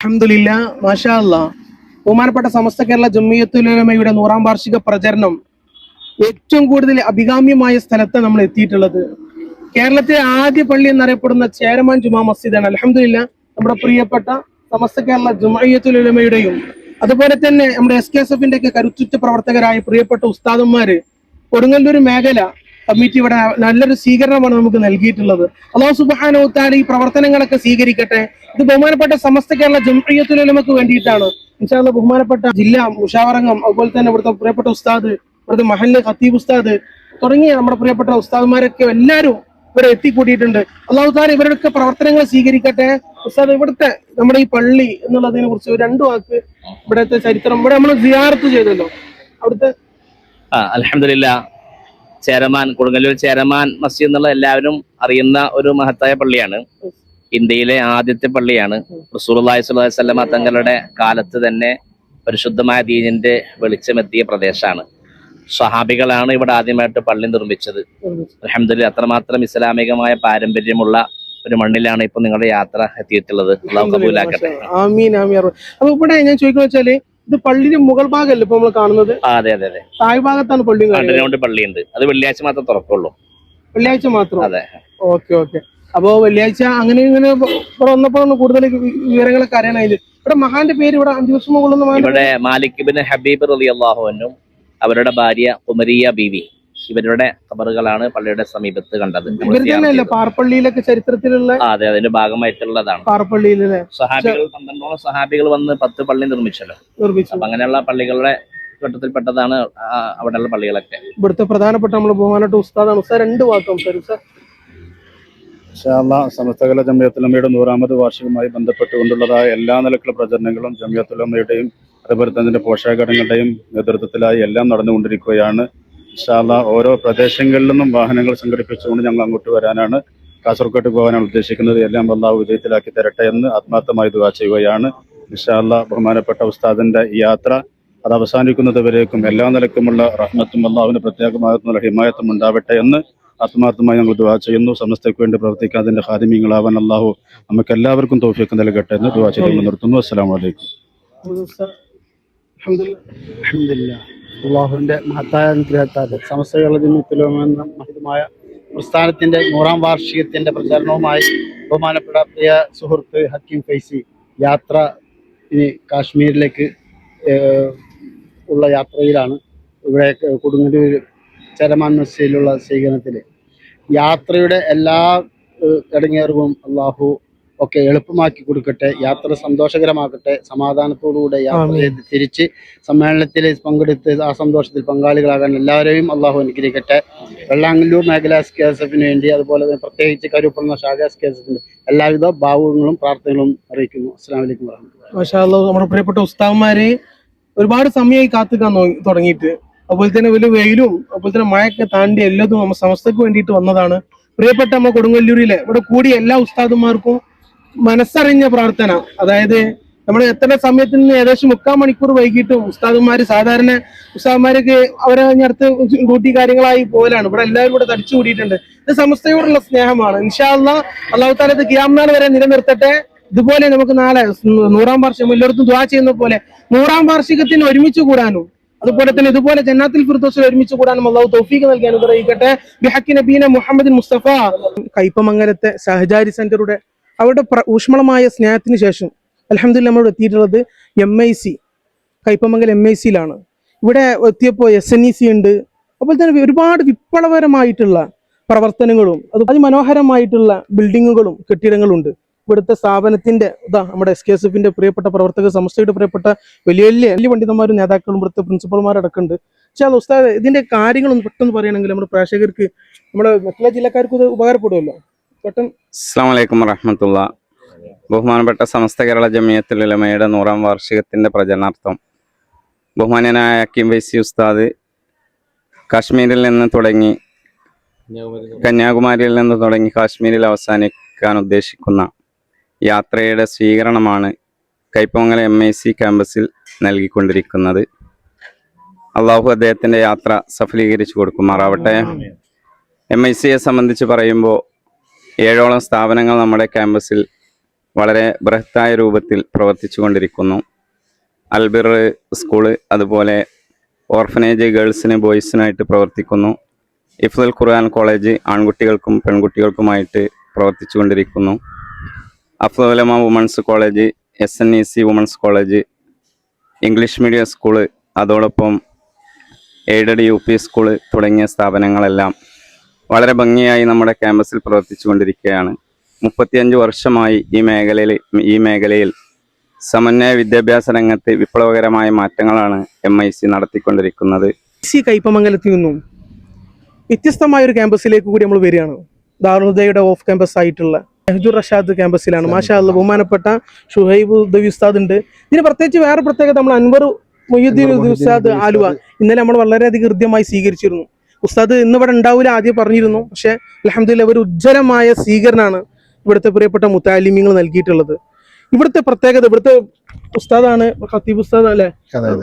അൽഹംദുലില്ലാ മാഷാ അല്ലാഹ്. ബഹുമാനപ്പെട്ട സമസ്ത കേരള ജംഇയ്യത്തുൽ ഉലമയുടെ 100-ാം വാർഷിക പ്രചരണം ഏറ്റവും കൂടുതൽ അഭികാമ്യമായ സ്ഥലത്ത് നമ്മൾ എത്തിയിട്ടുള്ളത്. കേരളത്തിലെ ആദ്യ പള്ളി എന്നറിയപ്പെടുന്ന ചേരമാൻ ജുമാ മസ്ജിദാണ്. അൽഹംദുലില്ലാ നമ്മുടെ പ്രിയപ്പെട്ട സമസ്ത കേരള ജംഇയ്യത്തുൽ ഉലമയുടെയും അതുപോലെ തന്നെ നമ്മുടെ SKSF-ന്റെ ഒക്കെ കരുത്തുറ്റ പ്രവർത്തകരായ പ്രിയപ്പെട്ട ഉസ്താദന്മാര് കൊടുങ്ങല്ലൂർ മേഖല കമ്മിറ്റി ഇവിടെ നല്ലൊരു സ്വീകരണമാണ് നമുക്ക് നൽകിയിട്ടുള്ളത്. അല്ലാഹു സുബ്ഹാനഹു വ തആല ഈ പ്രവർത്തനങ്ങളൊക്കെ സ്വീകരിക്കട്ടെ. ഇത് ബഹുമാനപ്പെട്ട സമസ്ത കേരള ജംഇയ്യത്തുൽ ഉലമക്ക് വേണ്ടിയിട്ടാണ്. ഇൻഷാ അല്ലാഹ് ബഹുമാനപ്പെട്ട ജില്ലാ മുഷാവറംഗം, അതുപോലെ തന്നെ ഇവിടുത്തെ പ്രിയപ്പെട്ട ഉസ്താദ്, ഇവിടുത്തെ മഹല്ല് ഖത്തീബ് ഉസ്താദ് തുടങ്ങിയ നമ്മുടെ പ്രിയപ്പെട്ട ഉസ്താദ്മാരൊക്കെ എല്ലാവരും ഇവിടെ എത്തിക്കൂട്ടിയിട്ടുണ്ട്. അല്ലാഹു തആല ഇവരുടെയൊക്കെ പ്രവർത്തനങ്ങൾ സ്വീകരിക്കട്ടെ. ഉസ്താദ്, ഇവിടുത്തെ നമ്മുടെ ഈ പള്ളി എന്നുള്ളതിനെ കുറിച്ച് രണ്ടു വാക്ക്, ഇവിടുത്തെ ചരിത്രം, ഇവിടെ നമ്മൾ സിയാറത്ത് ചെയ്തല്ലോ, അവിടുത്തെ അൽഹംദുലില്ലാ കൊടുങ്ങല്ലൂർ ചേരമാൻ മസ്ജിദ് എന്നുള്ള എല്ലാവരും അറിയുന്ന ഒരു മഹത്തായ പള്ളിയാണ്. ഇന്ത്യയിലെ ആദ്യത്തെ പള്ളിയാണ്. റസൂലുള്ളാഹി സ്വല്ലല്ലാഹു അലൈഹി വസല്ലമ തങ്ങളുടെ കാലത്ത് തന്നെ പരിശുദ്ധമായ ദീനിന്റെ വെളിച്ചമെത്തിയ പ്രദേശമാണ്. സ്വഹാബികളാണ് ഇവിടെ ആദ്യമായിട്ട് പള്ളി നിർമ്മിച്ചത്. അൽഹംദുലില്ലാ അത്രമാത്രം ഇസ്ലാമികമായ പാരമ്പര്യമുള്ള ഒരു മണ്ണിലാണ് ഇപ്പൊ നിങ്ങളുടെ യാത്ര എത്തിയിട്ടുള്ളത്. അല്ലാഹു കബൂലാക്കട്ടെ. ആമീൻ ആമീൻ. അപ്പൊ ഇവിടെ ഞാൻ ചോദിക്കുന്ന വെച്ചാല്, ഇത് പള്ളിയുടെ മുകൾ ഭാഗമല്ലേ ഇപ്പൊ നമ്മൾ കാണുന്നത്? അതെ അതെ അതെ, താഴ് ഭാഗത്താണ് പള്ളി. പള്ളിയുണ്ട്, അത് വെള്ളിയാഴ്ച മാത്രം തുറക്കുള്ളൂ. വെള്ളിയാഴ്ച മാത്രം? അതെ. Okay okay. അപ്പൊ വെള്ളിയാഴ്ച അങ്ങനെ ഇങ്ങനെ ഇവിടെ വന്നപ്പോഴാണ് കൂടുതൽ വിവരങ്ങളൊക്കെ അറിയാനായത്. ഇവിടെ മഹാന്റെ പേര് ഇവിടെ 5 വർഷം മുകളിൽ ഇവിടെ മാലിക് ഇബ്നു ഹബീബ് റളിയല്ലാഹു അൻഹു, അവരുടെ ഭാര്യ ഖുമരിയ ബീവി, ഇവരുടെ ഖബറുകളാണ് പള്ളിയുടെ സമീപത്ത് കണ്ടത്. പാർപ്പള്ളിയിലൊക്കെ ചരിത്രത്തിലുള്ള അതെ, അതിന്റെ ഭാഗമായിട്ടുള്ളതാണ്. പാർപ്പള്ളിയിലെ സഹാബികൾ 12 സഹാബികൾ വന്ന് 10 പള്ളി നിർമ്മിച്ചല്ലോ. അപ്പൊ അങ്ങനെയുള്ള പള്ളികളുടെ ഘട്ടത്തിൽപ്പെട്ടതാണ് അവിടെയുള്ള പള്ളികളൊക്കെ. ഇവിടുത്തെ പ്രധാനപ്പെട്ട നമ്മൾ ബഹുമാനപ്പെട്ട ഉസ്താദാണ്. ഉസ്താദ് 2 വാക്കും സാർ. സമസ്ത കേരള ജംഇയ്യത്തുൽ ഉലമയുടെ 100-ാമത് വാർഷികവുമായി ബന്ധപ്പെട്ടുകൊണ്ടുള്ളതായ എല്ലാ നിലക്കുള്ള പ്രചരണങ്ങളും ജംഇയ്യത്തുൽ ഉലമയുടെയും അതുപോലെ തന്നെ പോഷകഘടകങ്ങളുടെയും നേതൃത്വത്തിലായി എല്ലാം നടന്നുകൊണ്ടിരിക്കുകയാണ്. ഇൻഷാ അല്ലാഹ് ഓരോ പ്രദേശങ്ങളിൽ നിന്നും വാഹനങ്ങൾ സംഘടിപ്പിച്ചുകൊണ്ട് ഞങ്ങൾ അങ്ങോട്ട് വരാനാണ്, കാസർഗോട്ട് പോകാനാണ് ഉദ്ദേശിക്കുന്നത്. എല്ലാം അല്ലാഹു വിജയത്തിലാക്കി തരട്ടെ എന്ന് ആത്മാർത്ഥമായി ദുആ ചെയ്യുകയാണ്. ഇൻഷാ അല്ലാഹ് ബഹുമാനപ്പെട്ട ഉസ്താദിന്റെ ഈ യാത്ര അത് അവസാനിക്കുന്നത് വരേക്കും എല്ലാ നിലക്കുമുള്ള റഹ്മത്തും അല്ലാഹുവിന്റെ പ്രത്യേകമാകുന്ന ഹിമായത്തും ഉണ്ടാവട്ടെ എന്ന് ആത്മാർത്ഥമായി ഞങ്ങൾ ദുആ ചെയ്യുന്നു. സമസ്തയ്ക്ക് വേണ്ടി പ്രവർത്തിക്കാൻ അതിന്റെ ഖാദിമീങ്ങളാവാൻ അല്ലാഹു നമുക്ക് എല്ലാവർക്കും തൗഫീഖ് നൽകട്ടെ എന്ന് ദുആ ചെയ്തു നിർത്തുന്നു. അസ്സലാമു അലൈക്കും. അൽഹംദുലില്ലാ അല്ലാഹുവിന്റെ മഹത്തായ അനുഗ്രഹത്താൽ സമസ്ത കേരള ജംഇയ്യത്തുൽ ഉലമ എന്ന മഹത്തായ പ്രസ്ഥാനത്തിന്റെ 100-ാം വാർഷികത്തിന്റെ പ്രചരണവുമായി ബഹുമാനപ്പെട്ട പ്രിയ സുഹൃത്ത് ഹക്കീം ഫൈസി യാത്ര ഇനി കാശ്മീരിലേക്ക് ഉള്ള യാത്രയിലാണ്. ഇവിടെ കൊടുങ്ങല്ലൂർ ചേരമാൻ മസ്ജിദിലുള്ള സ്വീകരണത്തിൽ യാത്രയുടെ എല്ലാ ഇടങ്ങേറും അള്ളാഹു ഒക്കെ എളുപ്പമാക്കി കൊടുക്കട്ടെ. യാത്ര സന്തോഷകരമാക്കട്ടെ. സമാധാനത്തോടുകൂടെ യാത്ര ചെയ്ത് തിരിച്ച് സമ്മേളനത്തിൽ പങ്കെടുത്ത് ആ സന്തോഷത്തിൽ പങ്കാളികളാകാൻ എല്ലാവരെയും അള്ളാഹു അനുഗ്രഹിക്കട്ടെ. വെള്ളാങ്ങല്ലൂർ മേഖല SKSF-ന് വേണ്ടി, അതുപോലെ തന്നെ പ്രത്യേകിച്ച് കരുപ്പുറന്ന ശാഖ SKSF-ന്റെ എല്ലാവിധ ഭാവുകങ്ങളും പ്രാർത്ഥനകളും അറിയിക്കുന്നു. അസ്സലാമു അലൈക്കും വറഹ്മത്തുള്ളാഹി. മാഷാ അല്ലാഹ്. നമ്മുടെ പ്രിയപ്പെട്ട ഉസ്താദ്മാരെ ഒരുപാട് സമയമായി കാത്തുക്കാൻ തുടങ്ങിയിട്ട്, അതുപോലെ തന്നെ വലിയ വെയിലും അതുപോലെ തന്നെ മഴയൊക്കെ താണ്ടി എല്ലാതും നമ്മൾ സമസ്തക്ക് വേണ്ടിയിട്ട് വന്നതാണ്. പ്രിയപ്പെട്ട നമ്മൾ കൊടുങ്ങല്ലൂരിലെ ഇവിടെ കൂടിയ എല്ലാ ഉസ്താദുമാർക്കും മനസ്സറിഞ്ഞ പ്രാർത്ഥന, അതായത് നമ്മൾ എത്ര സമയത്തിൽ നിന്ന് ഏകദേശം 3/4 മണിക്കൂർ വൈകിട്ടും ഉസ്താദുമാര് സാധാരണ ഉസ്താദുമാർക്ക് അവരെ അടുത്ത് ഡ്യൂട്ടി കാര്യങ്ങളായി പോലാണ്. ഇവിടെ എല്ലാവരും കൂടെ തടിച്ചു കൂടിയിട്ടുണ്ട്. ഇത് സമസ്തയോടുള്ള സ്നേഹമാണ്. ഇൻഷാ അല്ലാഹ് അല്ലാഹു തആല ഇത് ഖിയാമത്ത് നാൾ വരെ നിലനിർത്തട്ടെ. ഇതുപോലെ നമുക്ക് നാളെ 100-ാം വാർഷികം എല്ലായിടത്തും ദുആ ചെയ്യുന്ന പോലെ 100-ാം വാർഷികത്തിന് ഒരുമിച്ച് കൂടാനും, അതുപോലെ തന്നെ ഇതുപോലെ ജന്നാത്തുൽ ഫിർദൗസിൽ ഒരുമിച്ച് കൂടാനും അല്ലാഹു തൗഫീഖ് നൽകി അനുഗ്രഹിക്കട്ടെ. ബിഹഖി നബീന മുഹമ്മദ് മുസ്തഫ. കയ്പമംഗലത്തെ സഹചാരി സെന്ററുടെ അവരുടെ ഊഷ്മളമായ സ്നേഹത്തിന് ശേഷം അൽഹംദുലില്ലാ നമ്മൾ എത്തിയിട്ടുള്ളത് MIC കയ്പമംഗലം MIC-യിലാണ്. ഇവിടെ എത്തിയപ്പോൾ SNEC ഉണ്ട്. അതുപോലെ തന്നെ ഒരുപാട് വിപ്ലവകരമായിട്ടുള്ള പ്രവർത്തനങ്ങളും അതിമനോഹരമായിട്ടുള്ള ബിൽഡിങ്ങുകളും കെട്ടിടങ്ങളും ഉണ്ട്. ഇവിടുത്തെ സ്ഥാപനത്തിന്റെ നമ്മുടെ SKSF-ന്റെ പ്രിയപ്പെട്ട പ്രവർത്തകർ, സമസ്തയുടെ പ്രിയപ്പെട്ട വലിയ വലിയ പണ്ഡിതന്മാരും നേതാക്കളും ഇവിടുത്തെ പ്രിൻസിപ്പൽമാരടക്കമുണ്ട്. പക്ഷേ ഉസ്താദ് ഇതിന്റെ കാര്യങ്ങളൊന്ന് പെട്ടെന്ന് പറയുകയാണെങ്കിൽ നമ്മുടെ പ്രേക്ഷകർക്ക്, നമ്മുടെ മറ്റുള്ള ജില്ലക്കാർക്ക് ഇത് ഉപകാരപ്പെടുമല്ലോ പെട്ടെന്ന്. അസ്സലാമു അലൈക്കും വറഹ്മത്തുള്ളാഹി. ബഹുമാനപ്പെട്ട സമസ്ത കേരള ജംഇയ്യത്തുൽ ഉലമയുടെ 100-ാം വാർഷികത്തിന്റെ പ്രചരണാർത്ഥം ബഹുമാന്യനായ ഹക്കീം ഫൈസി ഉസ്താദ് കാശ്മീരിൽ നിന്ന് തുടങ്ങി കന്യാകുമാരിയിൽ നിന്ന് തുടങ്ങി കാശ്മീരിൽ അവസാനിക്കാൻ ഉദ്ദേശിക്കുന്ന യാത്രയുടെ സ്വീകരണമാണ് കയ്പമംഗലം MIC ക്യാമ്പസിൽ നൽകിക്കൊണ്ടിരിക്കുന്നത്. അള്ളാഹു അദ്ദേഹത്തിൻ്റെ യാത്ര സഫലീകരിച്ചു കൊടുക്കുമാറാവട്ടെ. MIC-യെ സംബന്ധിച്ച് പറയുമ്പോൾ 7ഓളം സ്ഥാപനങ്ങൾ നമ്മുടെ ക്യാമ്പസിൽ വളരെ ബൃഹത്തായ രൂപത്തിൽ പ്രവർത്തിച്ചു കൊണ്ടിരിക്കുന്നു. അൽബിർ സ്കൂള്, അതുപോലെ ഓർഫനേജ് ഗേൾസിന് ബോയ്സിനായിട്ട് പ്രവർത്തിക്കുന്നു. ഇഫ്ലുൽ ഖുർആൻ കോളേജ് ആൺകുട്ടികൾക്കും പെൺകുട്ടികൾക്കുമായിട്ട് പ്രവർത്തിച്ചു കൊണ്ടിരിക്കുന്നു. Afzalul Ulama women's college, SNEC women's college, English medium school, അതോടൊപ്പം എയ്ഡഡ് UP സ്കൂള് തുടങ്ങിയ സ്ഥാപനങ്ങളെല്ലാം വളരെ ഭംഗിയായി നമ്മുടെ ക്യാമ്പസിൽ പ്രവർത്തിച്ചു കൊണ്ടിരിക്കുകയാണ്. 35 വർഷമായി ഈ മേഖലയിൽ സമന്വയ വിദ്യാഭ്യാസ രംഗത്ത് വിപ്ലവകരമായ മാറ്റങ്ങളാണ് MIC നടത്തിക്കൊണ്ടിരിക്കുന്നത്. കയ്പമംഗലത്തിൽ നിന്നും വ്യത്യസ്തമായ ഒരു ക്യാമ്പസിലേക്ക് കൂടി നമ്മൾ വരികയാണ്. ദാറുൽഹുദയുടെ ഓഫ് ക്യാമ്പസ് ആയിട്ടുള്ള മെഹജുർ റഷാദ് ക്യാമ്പസിലാണ്. മാഷാ അല്ലാഹ്, ബഹുമാനപ്പെട്ട ഷുഹൈബ് ഉദവി ഉസ്താദ് ഉണ്ട്. ഇതിന് പ്രത്യേകിച്ച് വേറെ പ്രത്യേകത, നമ്മൾ അൻവർ മൊയ്യുദ്ദീൻ ഉദവി ഉസ്താദ് ആലുവ ഇന്നലെ നമ്മൾ വളരെയധികം ഹൃദ്യമായി സ്വീകരിച്ചിരുന്നു. ഉസ്താദ് ഇന്നിവിടെ ഉണ്ടാവില്ല ആദ്യം പറഞ്ഞിരുന്നു. പക്ഷെ അൽഹംദുലില്ലാഹ് ഒരു ഉജ്ജ്വലമായ സ്വീകരണമാണ് ഇവിടുത്തെ പ്രിയപ്പെട്ട മുത്തഅല്ലിമീങ്ങൾ നൽകിയിട്ടുള്ളത്. ഇവിടുത്തെ പ്രത്യേകത, ഇവിടുത്തെ ഉസ്താദാണ് ഖത്തീബ് ഉസ്താദ് അല്ലെ,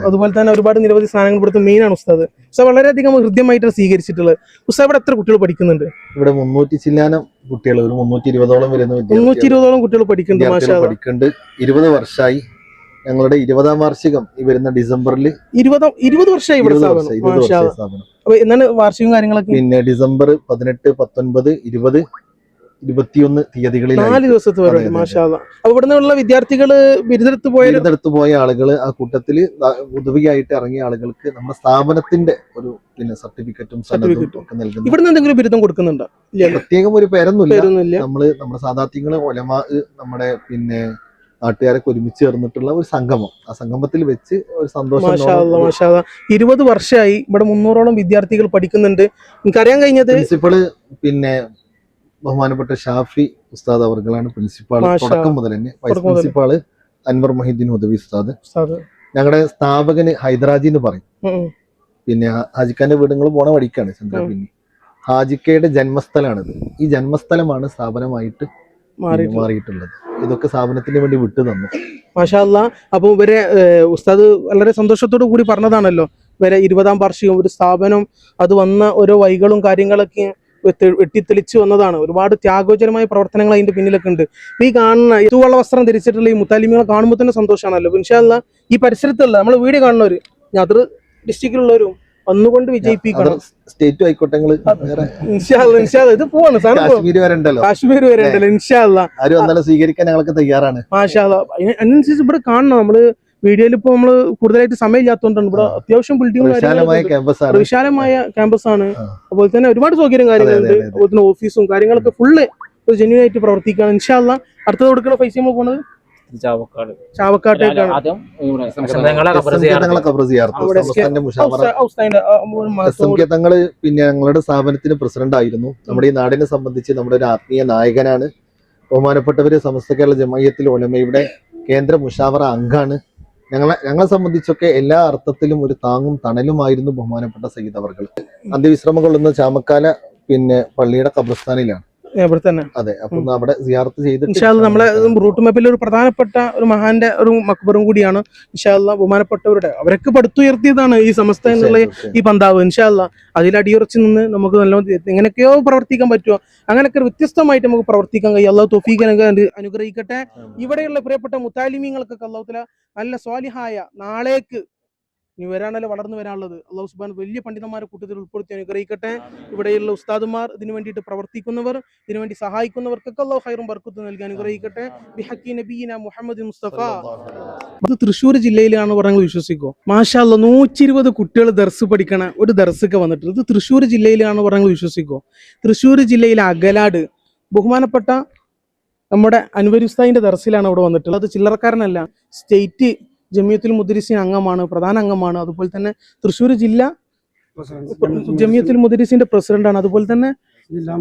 അതുപോലെ തന്നെ ഒരുപാട് നിരവധി സാധനങ്ങൾ ഇവിടുത്തെ മെയിനാണ് ഉസ്താദ്. ഉസ്താദ് വളരെയധികം ഹൃദ്യമായിട്ടാണ് സ്വീകരിച്ചിട്ടുള്ളത്. ഉസ്താദ് ഇവിടെ എത്ര കുട്ടികൾ പഠിക്കുന്നുണ്ട്? ഇവിടെ 300 ചില്ലാനം കുട്ടികൾ, ഒരു 320ഓളം വരുന്ന 320ഓളം കുട്ടികൾ പഠിക്കുന്നുണ്ട്. മാഷാ അല്ലാഹ്, പഠിക്കുന്നുണ്ട്. 20 വർഷമായി. ഞങ്ങളുടെ 20ാം വാർഷികം ഈ വരുന്ന ഡിസംബറിൽ 20 വർഷമായി ഇവിടെ സ്ഥാപനം. അപ്പൊ എന്നാണ് വാർഷികം കാര്യങ്ങളൊക്കെ? പിന്നെ ഡിസംബർ 18, 19, 20, 21 തീയതികളിൽ 4 ദിവസത്തെ പരിപാടി. മാഷാ അല്ലാഹ്. അപ്പൊ ഇവിടെ നിന്നുള്ള വിദ്യാർത്ഥികള് ബിരുദെടുത്ത് പോയ ആളുകള്, ആ കൂട്ടത്തില് ഉദവിയായിട്ട് ഇറങ്ങിയ ആളുകൾക്ക് നമ്മുടെ സ്ഥാപനത്തിന്റെ ഒരു പിന്നെ സർട്ടിഫിക്കറ്റും ഒക്കെ നൽകുന്നു. ഇവിടുന്ന് എന്തെങ്കിലും ബിരുദം കൊടുക്കുന്നുണ്ടോ? പ്രത്യേകം ഒരു പേരൊന്നുമില്ല. നമ്മുടെ സാധാത്യങ്ങള് ഒലമാ, നമ്മുടെ പിന്നെ നാട്ടുകാരൊക്കെ ഒരുമിച്ച് ചേർന്നിട്ടുള്ള ഒരു സംഗമം. ആ സംഗമത്തിൽ വെച്ച് ഒരു സന്തോഷം. 20 വർഷമായി ഇവിടെ 300ഓളം വിദ്യാർത്ഥികൾ പഠിക്കുന്നുണ്ട്. എനിക്കറിയാൻ കഴിഞ്ഞത് പ്രിൻസിപ്പള് പിന്നെ ബഹുമാനപ്പെട്ട ഷാഫി ഉസ്താദ് അവർകളാണ് പ്രിൻസിപ്പാൾ. തുടക്കം മുതൽ തന്നെ വൈസ് പ്രിൻസിപ്പാള് അൻവർ മൊഹീദ്ദീൻ ഉദവി ഉസ്താദ്. ഞങ്ങളുടെ സ്ഥാപകന് ഹൈദരാജി എന്ന് പറയും. പിന്നെ ഹാജിഖാന്റെ വീടുകൾ പോണ വഴിക്കാണ് ചന്ദ്രപിന്നി. ഹാജിക്കയുടെ ജന്മസ്ഥലമാണിത്. ഈ ജന്മസ്ഥലമാണ് സ്ഥാപനമായിട്ട് മാറിയിട്ടുള്ളത്. ഇതൊക്കെ സ്ഥാപനത്തിന് വേണ്ടി വിട്ടു തന്നു. മാഷാ അല്ലാഹ്. അപ്പൊ ഇവരെ ഉസ്താദ് വളരെ സന്തോഷത്തോടു കൂടി പറഞ്ഞതാണല്ലോ, ഇവരെ 20ാം വാർഷികം ഒരു സ്ഥാപനം അത് വന്ന ഓരോ വഴികളും കാര്യങ്ങളൊക്കെ വെട്ടിത്തെളിച്ചു വന്നതാണ്. ഒരുപാട് ത്യാഗോചരമായ പ്രവർത്തനങ്ങൾ അതിന്റെ പിന്നിലൊക്കെ ഉണ്ട്. ഈ കാണുന്ന തൂവള്ള വസ്ത്രം ധരിച്ചിട്ടുള്ള ഈ മുത്തഅല്ലിമീങ്ങളെ കാണുമ്പോൾ തന്നെ സന്തോഷമാണല്ലോ. ഇൻഷാ അല്ലാഹ് ഈ പരിസരത്തുള്ള നമ്മൾ വീഡിയോ കാണുന്നവര്, അതിർ ഡിസ്ട്രിക്റ്റിലുള്ളവരും വന്നുകൊണ്ട് വിജയിപ്പിക്കണം. സ്റ്റേറ്റ് ആയിക്കോട്ടെ, ഇത് പോവാണ് കാശ്മീർ വരെ ഉണ്ടല്ലോ. ഇൻഷാ അല്ലാഹ് ആരും വന്നാലും സ്വീകരിക്കാൻ ഞങ്ങൾക്ക് തയ്യാറാണ്. മാഷാ അല്ലാഹ്. അതിനനുസരിച്ച് ഇവിടെ കാണണം. നമ്മള് വീഡിയോയിൽ ഇപ്പൊ നമ്മള് കൂടുതലായിട്ട് സമയം ഇല്ലാത്തതുകൊണ്ടാണ്. ഇവിടെ അത്യാവശ്യം ബിൽഡിംഗ് വിശാലമായ ക്യാമ്പസ് ആണ്. അതുപോലെ തന്നെ ഒരുപാട് സൗകര്യം കാര്യങ്ങളുണ്ട്. അതുപോലെ തന്നെ ഓഫീസും കാര്യങ്ങളൊക്കെ ഫുള്ള് ജെന്യൂൻ ആയിട്ട് പ്രവർത്തിക്കുകയാണ്. ഇൻഷാ അല്ലാഹ് അടുത്തത് കൊടുക്കുന്ന പൈസ നമ്മൾ പോണത് ചാവക്കാട്ടേക്കാണ്. തങ്ങള് പിന്നെ ഞങ്ങളുടെ സ്ഥാപനത്തിന് പ്രസിഡന്റ് ആയിരുന്നു. നമ്മുടെ ഈ നാടിനെ സംബന്ധിച്ച് നമ്മുടെ ഒരു ആത്മീയ നായകനാണ്. ബഹുമാനപ്പെട്ടവര് സമസ്ത കേരള ജമഅയ്യത്തുൽ ഉലമയുടെ കേന്ദ്ര മുഷാവറ അംഗാണ്. ഞങ്ങളെ സംബന്ധിച്ചൊക്കെ എല്ലാ അർത്ഥത്തിലും ഒരു താങ്ങും തണലുമായിരുന്നു ബഹുമാനപ്പെട്ട സയ്യിദ് അവർകൾ. അന്ത്യവിശ്രമം കൊള്ളുന്ന ചാമക്കാല പിന്നെ പള്ളിയുടെ ഖബർസ്ഥാനിലാണ്. അതെ, അപ്പൊ അവിടെ സിയാറത്ത് ചെയ്തിട്ട് നമ്മളെ റൂട്ട് മാപ്പിൽ ഒരു പ്രധാനപ്പെട്ട ഒരു മഹാന്റെ ഒരു മക്ബറും കൂടിയാണ്. ഇൻഷാ അല്ലാഹ് ബഹുമാനപ്പെട്ടവരുടെ അവരൊക്കെ പടുത്തുയർത്തിയതാണ് ഈ സമസ്ത എന്നുള്ള ഈ പന്താവ്. ഇൻഷാ അല്ലാഹ് അതിൽ അടിയുറച്ച് നിന്ന് നമുക്ക് നല്ല എങ്ങനെയൊക്കെയോ പ്രവർത്തിക്കാൻ പറ്റുമോ അങ്ങനെയൊക്കെ വ്യത്യസ്തമായിട്ട് നമുക്ക് പ്രവർത്തിക്കാൻ കഴിയും. അല്ലാഹു തൗഫീഖ് അനുഗ്രഹിക്കട്ടെ. ഇവിടെയുള്ള പ്രിയപ്പെട്ട മുത്തഅല്ലിമീങ്ങൾക്കൊക്കെ അല്ലാഹു തആല നല്ല സ്വാലിഹായ നാളേക്ക് ഇനി വരാനല്ല വളർന്നു വരാനുള്ളത് അല്ലാഹു സുബ്ഹാനഹു വലിയ പണ്ഡിതന്മാരെ കൂട്ടത്തിൽ ഉൾപ്പെടുത്തി അനുഗ്രഹിക്കട്ടെ. ഇവിടെയുള്ള ഉസ്താദുമാർ, ഇതിനു വേണ്ടിയിട്ട് പ്രവർത്തിക്കുന്നവർ, ഇതിനുവേണ്ടി സഹായിക്കുന്നവർക്കൊക്കെ അല്ലാഹു ഖൈറും ബർക്കത്തും നൽകി അനുഗ്രഹിക്കട്ടെ. ബിഹഖി നബിയിന മുഹമ്മദ് മുസ്തഫ. ഇത് തൃശ്ശൂർ ജില്ലയിലാണ് പറഞ്ഞാൽ വിശ്വസിക്കോ? മാഷാ അല്ലാഹ് 120 കുട്ടികൾ ദർസ് പഠിക്കണ ഒരു ദർസൊക്കെ വന്നിട്ടുണ്ട്. ഇത് തൃശ്ശൂർ ജില്ലയിലാണ് പറഞ്ഞാൽ വിശ്വസിക്കോ? തൃശ്ശൂർ ജില്ലയിലെ അകലാട് ബഹുമാനപ്പെട്ട നമ്മുടെ അൻവർ ഉസ്താദിന്റെ ദർസിലാണ് അവിടെ വന്നിട്ടുള്ളത്. അത് ചില്ലറക്കാരനല്ല, സ്റ്റേറ്റ് ജമിയത്തുൽ മുദരിസീൻ അംഗമാണ്, പ്രധാന അംഗമാണ്. അതുപോലെ തന്നെ തൃശ്ശൂർ ജില്ലാ ജമിയത്തുൽ മുദരിസിന്റെ പ്രസിഡന്റാണ്. അതുപോലെ തന്നെ ജില്ലാ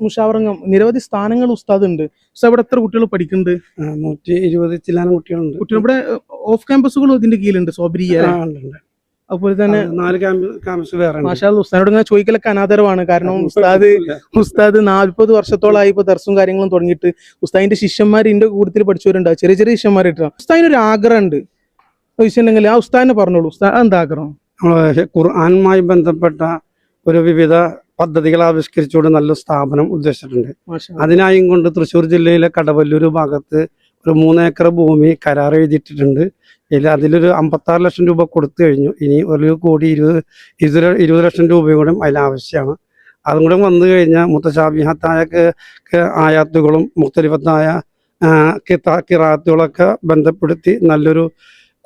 മുഷാവറ അംഗം. നിരവധി സ്ഥാനങ്ങൾ ഉസ്താദ് ഉണ്ട്. ഉസ്താദ് ഇവിടെ എത്ര കുട്ടികൾ പഠിക്കുന്നുണ്ട്? 120 ചില്ലാനം കുട്ടികളുണ്ട്. ഇവിടെ ഓഫ് ക്യാമ്പസുകളും ഇതിന്റെ കീഴിലുണ്ട്. സോബരിയ അതുപോലെ തന്നെ 4 ക്യാമ്പസ് വേറെ. മാഷാ അല്ലാഹ്. ഉസ്താദിനോട് ഇങ്ങനെ ചോദിക്കലൊക്കെ അനാദരവാണ്. കാരണം ഉസ്താദ് 40 വർഷത്തോളമായി ഇപ്പൊ ദർസും കാര്യങ്ങളും തുടങ്ങിയിട്ട് ഉസ്താദിന്റെ ശിഷ്യന്മാർ ഇതിന്റെ കൂട്ടത്തിൽ പഠിച്ചവരുണ്ട്. ചെറിയ ചെറിയ ശിഷ്യന്മാരായിട്ട് ഉസ്താദിനൊരു ആഗ്രഹം ഉണ്ട് ചോദിച്ചിട്ടുണ്ടെങ്കിൽ ആ ഉസ്താദിനെ പറഞ്ഞോളൂ. ഉസ്താദ് എന്താ ആഗ്രഹം? ഖുർആനുമായി ബന്ധപ്പെട്ട ഒരു വിവിധ പദ്ധതികൾ ആവിഷ്കരിച്ചുകൊണ്ട് നല്ലൊരു സ്ഥാപനം ഉദ്ദേശിച്ചിട്ടുണ്ട്. മാഷാ അതിനായും കൊണ്ട് തൃശ്ശൂർ ജില്ലയിലെ കടവല്ലൂർ ഭാഗത്ത് ഒരു 3 ഏക്കർ ഭൂമി കരാർ എഴുതിയിട്ടിട്ടുണ്ട്. അതിലൊരു 56 ലക്ഷം രൂപ കൊടുത്തു കഴിഞ്ഞു. ഇനി 1,20 ലക്ഷം രൂപയും കൂടെ അതിൽ ആവശ്യമാണ്. അതും കൂടെ വന്നു കഴിഞ്ഞാൽ മുത്തശാബിഹത്തായ ആയാത്തുകളും മുഖ്തലിഫത്തായ കിറാത്തുകളൊക്കെ ബന്ധപ്പെടുത്തി നല്ലൊരു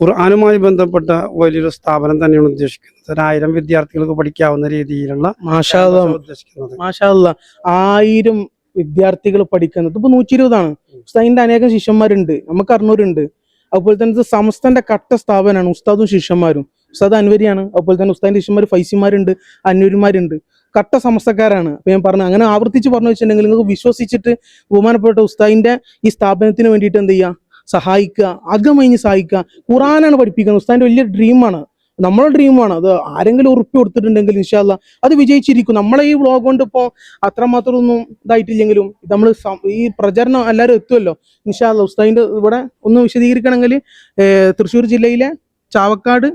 ഖുർആനുമായി ബന്ധപ്പെട്ട വലിയൊരു സ്ഥാപനം തന്നെയാണ് ഉദ്ദേശിക്കുന്നത്. 1000 വിദ്യാർത്ഥികൾക്ക് പഠിക്കാവുന്ന രീതിയിലുള്ള മാഷാ അല്ലാഹ്. ഉദ്ദേശിക്കുന്നത്. മാഷാ അല്ലാഹ്. 1000 വിദ്യാർത്ഥികൾ പഠിക്കുന്നത് ഇപ്പൊ 120 ഉസ്താദിന്റെ അനേകം ശിഷ്യന്മാരുണ്ട്, നമുക്ക് 600 ഉണ്ട്. അതുപോലെ തന്നെ ഇത് സമസ്തന്റെ കട്ട സ്ഥാപനമാണ്. ഉസ്താദും ശിഷ്യന്മാരും. ഉസ്താദ് അൻവരിയാണ്. അതുപോലെ തന്നെ ഉസ്താദിന്റെ ശിഷ്യന്മാർ ഫൈസിമാരുണ്ട്, അന്വരിമാരുണ്ട്, കട്ട സമസ്തക്കാരാണ്. അപ്പൊ ഞാൻ പറഞ്ഞു, അങ്ങനെ ആവർത്തിച്ച് പറഞ്ഞു വെച്ചിട്ടുണ്ടെങ്കിൽ നിങ്ങൾക്ക് വിശ്വസിച്ചിട്ട് ബഹുമാനപ്പെട്ട ഉസ്താദിന്റെ ഈ സ്ഥാപനത്തിന് വേണ്ടിയിട്ട് എന്ത് ചെയ്യുക, സഹായിക്കുക, അകമഴിഞ്ഞ് സഹായിക്കുക. ഖുർആനാണ് പഠിപ്പിക്കുന്നത്. ഉസ്താദിന്റെ വലിയ ഡ്രീമാണ്, നമ്മളെ ഡ്രീമാണ്. അത് ആരെങ്കിലും ഉറപ്പ് കൊടുത്തിട്ടുണ്ടെങ്കിൽ ഇൻഷാ അല്ലാഹ് അത് വിജയിച്ചിരിക്കും. നമ്മളെ ഈ വ്ളോഗ് കൊണ്ട് ഇപ്പോൾ അത്രമാത്രം ഒന്നും ഇതായിട്ടില്ലെങ്കിലും നമ്മൾ ഈ പ്രചരണം എല്ലാവരും എത്തുമല്ലോ ഇൻഷാ അല്ലാഹ്. ഉസ്താദിന്റെ ഇവിടെ ഒന്ന് വിശദീകരിക്കണമെങ്കിൽ തൃശ്ശൂർ ജില്ലയിലെ ചാവക്കാട്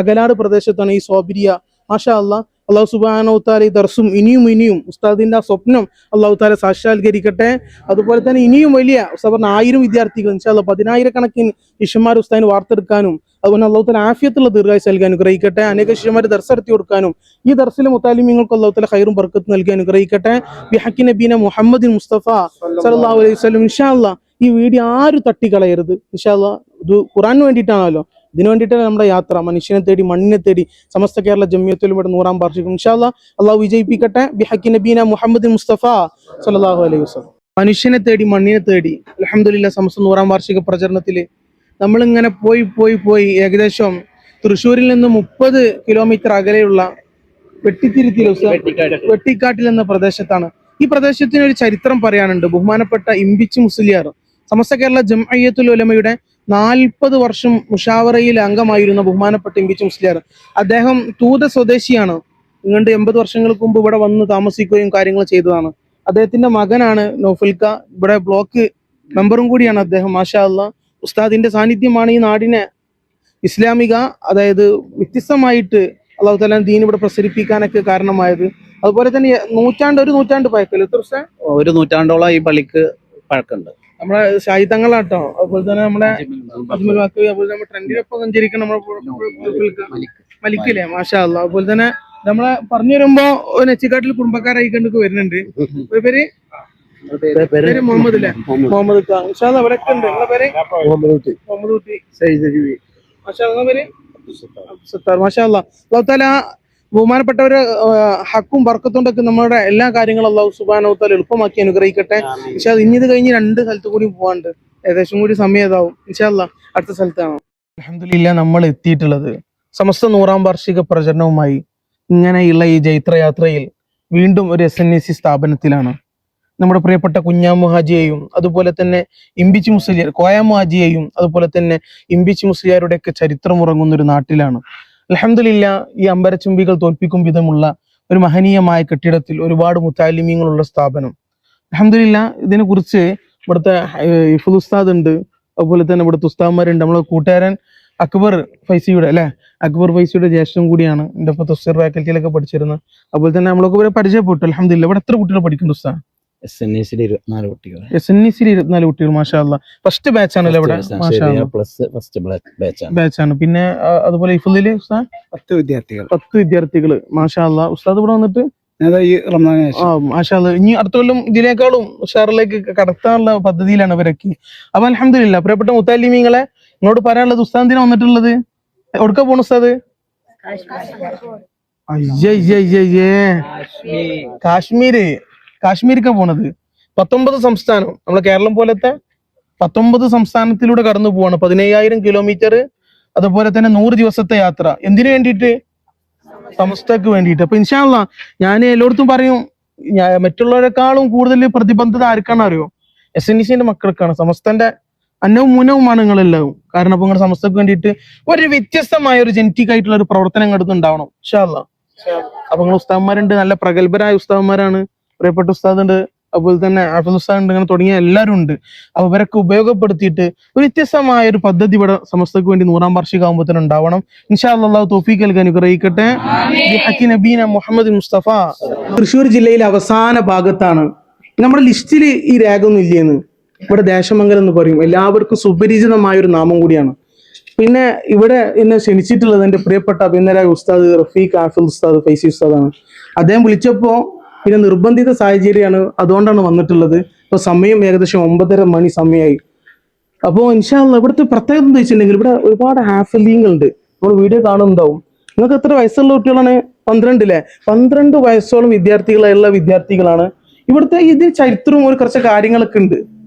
അകലാട് പ്രദേശത്താണ് ഈ സോബിരിയ. മാഷാ അല്ലാഹ്. അള്ളാഹു സുബ്ഹാനഹു വ തആല ഈ ദർസും ഇനിയും ഉസ്താദിന്റെ ആ സ്വപ്നം അള്ളാഹു തആല സാക്ഷാത്കരിക്കട്ടെ. അതുപോലെ തന്നെ ഇനിയും വലിയ ഉസ്താദ് പറഞ്ഞ 1000 വിദ്യാർത്ഥികൾ ഇൻഷാ അല്ലാഹ് 10,000 ശിഷ്യന്മാർ ഉസ്താദിന് വാർത്തെടുക്കാനും അതുപോലെ അള്ളാഹു തആല ആഫിയത്തുള്ള ദീർഘായുസ്സ് നൽകാൻ അനുഗ്രഹിക്കട്ടെ. അനേക ശിഷ്യന്മാർ ദർസ് നടത്തി കൊടുക്കാനും ഈ ദർസിലെ മുത്താലിമീങ്ങൾക്ക് അള്ളാഹു തആല ഖൈറും ബർക്കത്തും നൽകാൻ അനുഗ്രഹിക്കട്ടെ. ബിഹഖി നബീന മുഹമ്മദിൻ മുസ്തഫ സല്ലല്ലാഹു അലൈഹി വസല്ലം. ഇൻഷാ അല്ലാഹ് ഈ വീഡിയോ ആരും തട്ടിക്കളയരുത്. ഇൻഷാ അല്ലാഹ് ഇത് ഖുർആന് വേണ്ടിയിട്ടാണല്ലോ, ഇതിനു വേണ്ടിയിട്ടാണ് നമ്മുടെ യാത്ര. മനുഷ്യനെ തേടി മണ്ണിനെ തേടി സമസ്ത കേരള ജംഇയ്യത്തുൽ ഉലമയുടെ 100-ാം വാർഷികം ഇൻഷാ അല്ലാഹ് അള്ളാഹു വിജയിപ്പിക്കട്ടെ. ബിഹഖി നബീന മുഹമ്മദിൻ മുസ്തഫ സല്ലല്ലാഹു അലൈഹി വസല്ലം. മനുഷ്യനെ തേടി മണ്ണിനെ തേടി അൽഹംദുലില്ലാഹ് സമസ്ത 100-ാം വാർഷിക പ്രചരണത്തിൽ നമ്മളിങ്ങനെ പോയി ഏകദേശം തൃശ്ശൂരിൽ നിന്ന് 30 കിലോമീറ്റർ അകലെയുള്ള വെട്ടിക്കാട്ടിൽ എന്ന പ്രദേശത്താണ്. ഈ പ്രദേശത്തിന് ഒരു ചരിത്രം പറയാനുണ്ട്. ബഹുമാനപ്പെട്ട ഇമ്പിച്ചി മുസ്ലിയാർ സമസ്ത കേരള ജംഇയ്യത്തുൽ ഉലമയുടെ 40 വർഷം മുഷാവറയിൽ അംഗമായിരുന്ന ബഹുമാനപ്പെട്ട ഇമ്പിച്ചി മുസ്ലിയാർ, അദ്ദേഹം തൂത സ്വദേശിയാണ്. ഇങ്ങോട്ട് 80 വർഷങ്ങൾക്ക് മുമ്പ് ഇവിടെ വന്ന് താമസിക്കുകയും കാര്യങ്ങൾ ചെയ്തതാണ്. അദ്ദേഹത്തിന്റെ മകനാണ് നൗഫൽക്ക, ഇവിടെ ബ്ലോക്ക് മെമ്പറും കൂടിയാണ് അദ്ദേഹം. മാഷാ അല്ലാഹ്. ഉസ്താദിന്റെ സാന്നിധ്യമാണ് ഈ നാടിനെ ഇസ്ലാമിക, അതായത് വ്യത്യസ്തമായിട്ട് അള്ളാഹു തആല ദീൻ ഇവിടെ പ്രസരിപ്പിക്കാനൊക്കെ കാരണമായത്. അതുപോലെ തന്നെ ഒരു നൂറ്റാണ്ട് പഴക്കല്. എത്ര വർഷം? 1 നൂറ്റാണ്ടോളം ഈ പള്ളിക്ക് പഴക്കമുണ്ട്. നമ്മളെ ഷാഹിദങ്ങളാട്ടോ. അതുപോലെ തന്നെ നമ്മുടെ അജ്മൽ വാക്കവി, അതുപോലെ നമ്മുടെ ട്രെൻഡിനൊപ്പം സഞ്ചരിക്കണം നമ്മുടെ മലിക്കില്ലേ. മാഷാ അല്ലാഹ്. അതുപോലെ തന്നെ നമ്മളെ പറഞ്ഞു വരുമ്പോ നെച്ചിക്കാട്ടിൽ കുടുംബക്കാരായി കണ്ടൊക്കെ വരുന്നുണ്ട്. പേര് മുഹമ്മദ് അല്ലേ? മുഹമ്മദ് ഇൻഷാ അല്ലാഹ് അവിടെ ഉണ്ട്. നിങ്ങളെ പേര്? മുഹമ്മദ് കുട്ടി സയ്യിദ്. മാഷാ അല്ലാഹ്. പേര് സത്താർ. മാഷാ അല്ലാഹ്. അല്ലാഹു തആല ബഹുമാനപ്പെട്ടവര് ഹക്കും ബർക്കത്തുകൊണ്ടൊക്കെ നമ്മുടെ എല്ലാ കാര്യങ്ങളും അല്ലാഹു സുബ്ഹാനഹു വ തആല എളുപ്പമാക്കി അനുഗ്രഹിക്കട്ടെ. ഇൻഷാ അല്ലാഹ്. ഇനി ഇത് കഴിഞ്ഞ് 2 സ്ഥലത്ത് കൂടി പോകാണ്ട്, ഏകദേശം കൂടി സമയം ഇതാവും. ഇൻഷാ അല്ലാഹ് അടുത്ത സ്ഥലത്താണ് അൽഹംദുലില്ലാഹ് നമ്മൾ എത്തിയിട്ടുള്ളത്. സമസ്ത 100-ാം വാർഷിക പ്രചരണവുമായി ഇങ്ങനെയുള്ള ഈ ജൈത്രയാത്രയിൽ വീണ്ടും ഒരു SNEC സ്ഥാപനത്തിലാണ്. നമ്മുടെ പ്രിയപ്പെട്ട കുഞ്ഞാമു ഹാജിയെയും അതുപോലെ തന്നെ ഇമ്പിച്ചി മുസ്ലിയാർ, കോയാമു ഹാജിയെയും അതുപോലെ തന്നെ ഇമ്പിച്ചി മുസ്ലിയാരുടെയൊക്കെ ചരിത്രം ഉറങ്ങുന്ന ഒരു നാട്ടിലാണ്. അൽഹംദുലില്ലാഹ്. ഈ അമ്പരച്ചുംബികൾ തോൽപ്പിക്കും വിധമുള്ള ഒരു മഹനീയമായ കെട്ടിടത്തിൽ ഒരുപാട് മുത്താലിമീങ്ങളുള്ള സ്ഥാപനം. അൽഹംദുലില്ലാഹ്. ഇതിനെ കുറിച്ച് ഇവിടുത്തെ ഹിഫ്ള് ഉസ്താദ് ഉണ്ട്, അതുപോലെ തന്നെ ഇവിടുത്തെ ഉസ്താദ്മാരുണ്ട്. നമ്മളെ കൂട്ടുകാരൻ അക്ബർ ഫൈസിയുടെ അക്ബർ ഫൈസിയുടെ ജ്യേഷ്ഠൻ കൂടിയാണ്. എൻ്റെ ഒപ്പം തഫ്സീർ ഫാക്കൽറ്റിയിലൊക്കെ പഠിച്ചിരുന്നത്. അതുപോലെ തന്നെ നമ്മളൊക്കെ ഇവരെ പരിചയപ്പെട്ടു. അൽഹംദുലില്ലാഹ്. ഇവിടെ എത്ര കുട്ടികൾ പഠിക്കുന്നുണ്ട് ഉസ്താദ്? SNEC 24 കുട്ടികൾ. SNEC 24 കുട്ടികൾ. മാഷാ അല്ലാഹ്. ഫസ്റ്റ് ബാച്ച് ആണല്ലോ ഇവിടെ. മാഷാ അല്ലാഹ്. ബാച്ചാണ്. പിന്നെ അതുപോലെ ഹിഫ്ളില് ഉസ്താദ് 10 വിദ്യാർത്ഥികൾ. 10 വിദ്യാർത്ഥികൾ. മാഷാ അല്ലാഹ്. ഉസ്താദ് ഇവിടെ വന്നിട്ട് ഈ റമദാൻ മാഷാ അല്ലാഹ് ഇനി അടുത്ത കൊല്ലം ഇതിനേക്കാളും ഉഷാറിലേക്ക് കടത്താനുള്ള പദ്ധതിയിലാണ് ഇവരൊക്കെ. അപ്പൊ അൽഹംദുലില്ലാഹ്. പ്രിയപ്പെട്ട മുത്താലിമീങ്ങളെ, നിങ്ങളോട് പറയാനുള്ളത്, ഉസ്താദ് എന്തിനാ വന്നിട്ടുള്ളത്? എവിടക്ക പോണു ഉസ്താദ്? കാശ്മീരിക്ക പോണത്. 19 സംസ്ഥാനം, നമ്മളെ കേരളം പോലത്തെ 19 സംസ്ഥാനത്തിലൂടെ കടന്നു പോവാണ്. 17,000 കിലോമീറ്റർ, അതുപോലെ തന്നെ 100 ദിവസത്തെ യാത്ര. എന്തിനു വേണ്ടിയിട്ട്? സമസ്തക്ക് വേണ്ടിയിട്ട്. അപ്പൊ ഇൻഷാ അല്ലാഹ് ഞാൻ എല്ലായിടത്തും പറയും, മറ്റുള്ളവരെക്കാളും കൂടുതൽ പ്രതിബദ്ധത ആർക്കാണ് അറിയോ? SNECന്റെ മക്കൾക്കാണ്. സമസ്തന്റെ അന്നവും മൂന്നവുമാണ് നിങ്ങളെല്ലാവും. കാരണം അപ്പൊ നിങ്ങളുടെ സമസ്തക്ക് വേണ്ടിയിട്ട് ഒരു വ്യത്യസ്തമായ ഒരു ജനറ്റിക് ആയിട്ടുള്ള ഒരു പ്രവർത്തനം കണ്ടുണ്ടാവണം ഇൻഷാ അല്ലാഹ്. അപ്പൊ നിങ്ങൾ ഉസ്താദ്മാരുണ്ട്, നല്ല പ്രഗത്ഭരായ ഉസ്താദ്മാരാണ്. പ്രിയപ്പെട്ട ഉസ്താദ് ഉണ്ട്, അതുപോലെ തന്നെ ആഫിദ് ഉസ്താദ് ഉണ്ട്, അങ്ങനെ തുടങ്ങിയ എല്ലാവരും ഉണ്ട്. അപ്പൊ ഇവരൊക്കെ ഉപയോഗപ്പെടുത്തിയിട്ട് ഒരു വ്യത്യസ്തമായ ഒരു പദ്ധതി ഇവിടെ സമസ്തക്ക് വേണ്ടി 100-ാം വാർഷികം ആകുമ്പോൾ തന്നെ ഉണ്ടാവണം. ഇൻഷാ അല്ലാഹ് തൗഫീഖ് നൽകാൻ അനുഗ്രഹിക്കട്ടെ. മുഹമ്മദ് മുസ്തഫ. തൃശ്ശൂർ ജില്ലയിലെ അവസാന ഭാഗത്താണ്. നമ്മുടെ ലിസ്റ്റിൽ ഈ രേഖ ഒന്നും ഇല്ലേന്ന്. ഇവിടെ ദേശമംഗലം എന്ന് പറയും, എല്ലാവർക്കും സുപരിചിതമായ ഒരു നാമം കൂടിയാണ്. പിന്നെ ഇവിടെ എന്നെ ക്ഷണിച്ചിട്ടുള്ളത് എൻ്റെ പ്രിയപ്പെട്ട അഭിനന്ദനായ ഉസ്താദ് റഫീഖ് ആഫിദ് ഉസ്താദ് ഫൈസി ഉസ്താദാണ്. അദ്ദേഹം വിളിച്ചപ്പോൾ പിന്നെ നിർബന്ധിത സാഹചര്യമാണ്, അതുകൊണ്ടാണ് വന്നിട്ടുള്ളത്. ഇപ്പോൾ സമയം ഏകദേശം 9:30 മണി സമയമായി. അപ്പോൾ ഇൻഷാ അല്ലാഹ് ഇവിടുത്തെ പ്രത്യേകത എന്താ വെച്ചിട്ടുണ്ടെങ്കിൽ ഇവിടെ ഒരുപാട് ഹാഫിളീങ്ങളുണ്ട്. നമ്മൾ വീഡിയോ കാണുന്നുണ്ടാവും. നിങ്ങൾക്ക് എത്ര വയസ്സുള്ള കുട്ടികളാണ്? 12 12 വയസ്സോളം വിദ്യാർത്ഥികളുള്ള വിദ്യാർത്ഥികളാണ്. ഇവിടുത്തെ ഇതിന് ചരിത്രവും ഒരു കുറച്ച് കാര്യങ്ങളൊക്കെ ഉണ്ട്.